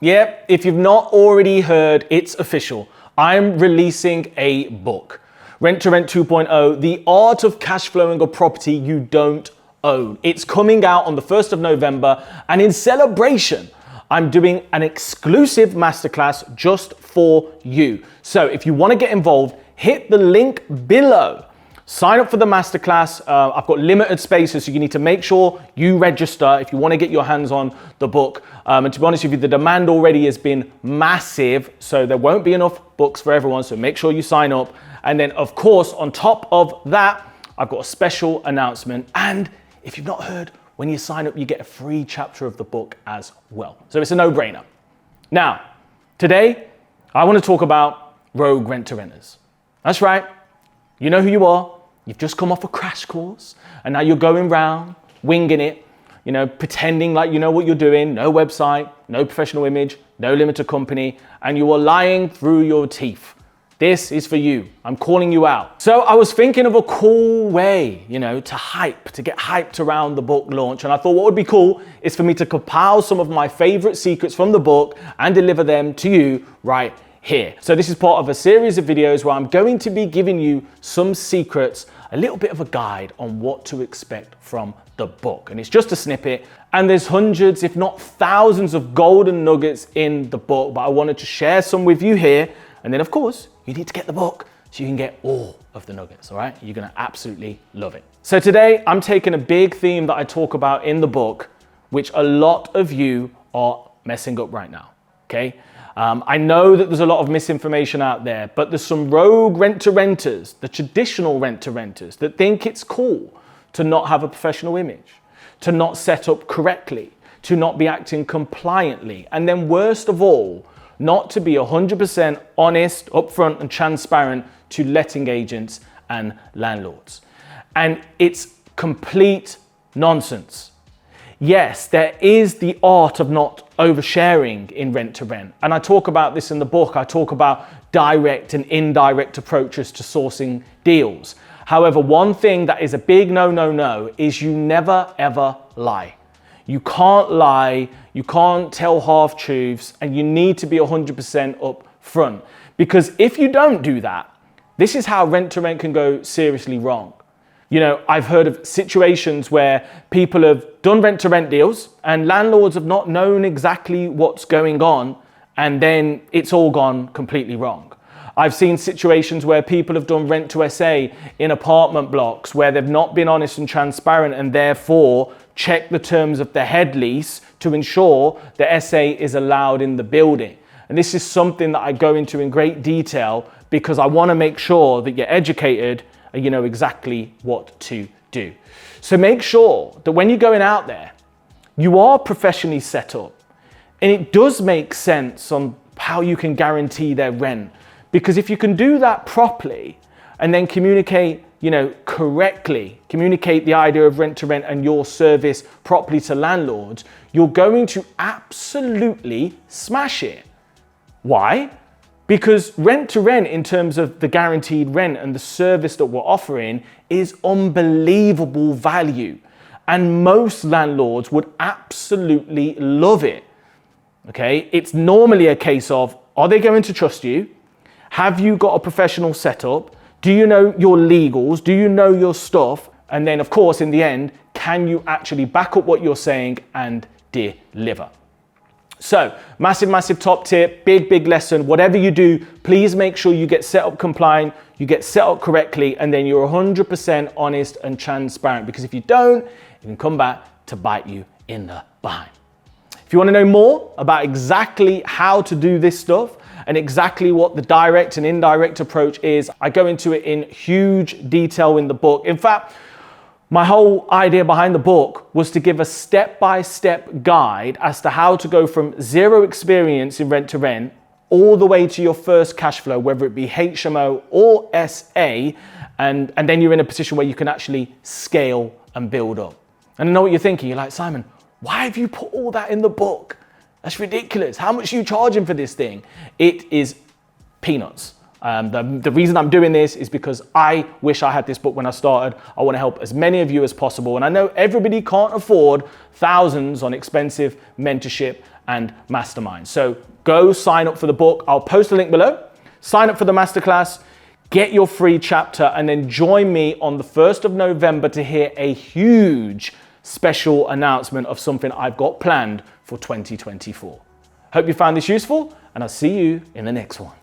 Yep, if you've not already heard, it's official. I'm releasing a book, Rent to Rent 2.0, The Art of Cash Flowing a Property You Don't Own. It's coming out on the 1st of November, and in celebration, I'm doing an exclusive masterclass just for you. So if you want to get involved, hit the link below. Sign up for the masterclass. I've got limited spaces, so you need to make sure you register if you want to get your hands on the book. And to be honest with you, the demand already has been massive, so there won't be enough books for everyone, so make sure you sign up. And then, of course, on top of that, I've got a special announcement. And if you've not heard, when you sign up, you get a free chapter of the book as well. So it's a no-brainer. Now, today, I want to talk about rogue rent-to-renters. That's right. You know who you are. You've just come off a crash course and now you're going round, winging it, pretending like you know what you're doing, no website, no professional image, no limited company, and you are lying through your teeth. This is for you. I'm calling you out. So I was thinking of a cool way, to get hyped around the book launch. And I thought what would be cool is for me to compile some of my favorite secrets from the book and deliver them to you right here. So this is part of a series of videos where I'm going to be giving you some secrets, a little bit of a guide on what to expect from the book. And it's just a snippet, and there's hundreds, if not thousands of golden nuggets in the book, but I wanted to share some with you here. And then of course, you need to get the book so you can get all of the nuggets, all right? You're gonna absolutely love it. So today I'm taking a big theme that I talk about in the book, which a lot of you are messing up right now, okay? I know that there's a lot of misinformation out there, but there's some rogue rent-to-renters, the traditional rent-to-renters, that think it's cool to not have a professional image, to not set up correctly, to not be acting compliantly, and then worst of all, not to be 100% honest, upfront, and transparent to letting agents and landlords. And it's complete nonsense. Yes, there is the art of not oversharing in rent to rent. And I talk about this in the book. I talk about direct and indirect approaches to sourcing deals. However, one thing that is a big no is you never ever lie. You can't lie, you can't tell half truths, and you need to be 100% up front. Because if you don't do that, this is how rent to rent can go seriously wrong. I've heard of situations where people have done rent to rent deals and landlords have not known exactly what's going on, and then it's all gone completely wrong. I've seen situations where people have done rent to SA in apartment blocks where they've not been honest and transparent, and therefore check the terms of the head lease to ensure the SA is allowed in the building. And this is something that I go into in great detail because I want to make sure that you're educated and you know exactly what to do. So make sure that when you're going out there, you are professionally set up. And it does make sense on how you can guarantee their rent. Because if you can do that properly and then communicate, correctly, communicate the idea of rent to rent and your service properly to landlords, you're going to absolutely smash it. Why? Because rent to rent, in terms of the guaranteed rent and the service that we're offering, is unbelievable value. And most landlords would absolutely love it. Okay? It's normally a case of, are they going to trust you? Have you got a professional setup? Do you know your legals? Do you know your stuff? And then, of course, in the end, can you actually back up what you're saying and deliver? So, massive top tip, big lesson. Whatever you do, please make sure you get set up compliant, you get set up correctly, and then you're 100% honest and transparent. Because if you don't, it can come back to bite you in the behind. If you want to know more about exactly how to do this stuff and exactly what the direct and indirect approach is, I go into it in huge detail in the book. In fact, my whole idea behind the book was to give a step-by-step guide as to how to go from zero experience in rent to rent all the way to your first cash flow, whether it be HMO or SA, and then you're in a position where you can actually scale and build up. And I know what you're thinking. You're like, Simon, why have you put all that in the book? That's ridiculous. How much are you charging for this thing? It is peanuts. The reason I'm doing this is because I wish I had this book when I started. I want to help as many of you as possible. And I know everybody can't afford thousands on expensive mentorship and masterminds. So go sign up for the book. I'll post a link below. Sign up for the masterclass, get your free chapter, and then join me on the 1st of November to hear a huge special announcement of something I've got planned for 2024. Hope you found this useful, and I'll see you in the next one.